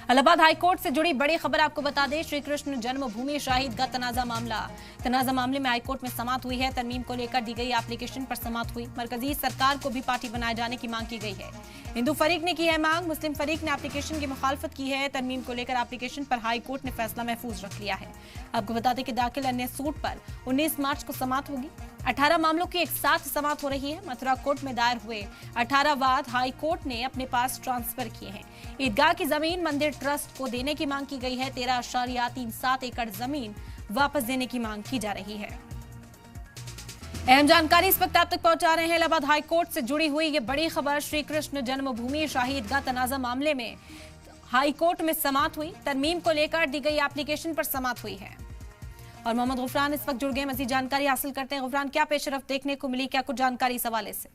Allahabad high court से जुड़ी बड़ी खबर आपको बता दें, श्री कृष्ण जन्मभूमि शाहिद का तनाजा मामले में हाईकोर्ट में समाअत हुई है। तरमीम को लेकर दी गई एप्लीकेशन पर समाअत हुई। मरकजी सरकार को भी पार्टी बनाए जाने की मांग की गई है। हिंदू फरीक ने की है मांग, मुस्लिम फरीक ने एप्लीकेशन की मुखालफत की है। तरमीम को लेकर एप्लीकेशन पर हाईकोर्ट ने फैसला महफूज रख लिया है। आपको बता दें कि दाखिल अन्य सूट पर 19 मार्च को समाअत होगी। 18 मामलों की एक साथ समाअत हो रही है। मथुरा कोर्ट में दायर हुए 18 वाद हाई कोर्ट ने अपने पास ट्रांसफर किए हैं। ईदगाह की जमीन मंदिर ट्रस्ट को देने की मांग की गई है। 13.37 एकड़ जमीन वापस देने की मांग की जा रही है। अहम जानकारी इस वक्त आप तक पहुंचा रहे हैं। इलाहाबाद हाई कोर्ट से जुड़ी हुई ये बड़ी खबर, श्री कृष्ण जन्मभूमि शाहिद का तनाजा मामले में हाई कोर्ट में समाअत हुई। तरमीम को लेकर दी गई एप्लीकेशन पर समाअत हुई है। और मोहम्मद गुफरान इस वक्त जुड़ गए, मजीद जानकारी हासिल करते हैं। गुफरान, क्या पेशरफ्त देखने को मिली, क्या कुछ जानकारी इस हवाले से?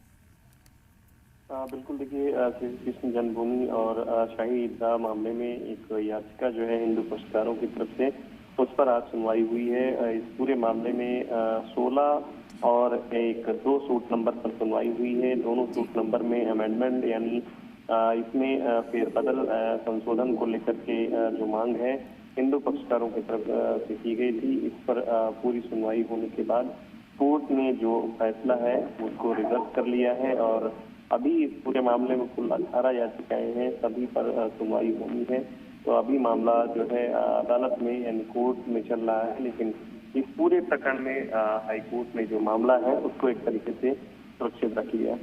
बिल्कुल, देखिए, श्री कृष्ण जन्मभूमि और शाही ईदगाह मामले में एक याचिका जो है हिंदू पक्षकारों की तरफ से, उस पर आज सुनवाई हुई है। इस पूरे मामले में 16 और एक 2 सूट नंबर पर सुनवाई हुई है। दोनों सूट नंबर में अमेंडमेंट यानी इसमें फेरबदल संशोधन को लेकर के जो मांग है हिंदू पक्षकारों की तरफ से की गई थी। इस पर पूरी सुनवाई होने के बाद कोर्ट ने जो फैसला है उसको रिवर्स कर लिया है और अभी इस पूरे मामले में कुल 18 याचिकाएं हैं, सभी पर सुनवाई होनी है। तो अभी मामला जो है अदालत में यानी कोर्ट में चल रहा है, लेकिन इस पूरे प्रकरण में हाई कोर्ट ने जो मामला है उसको एक तरीके से सुरक्षित रख लिया।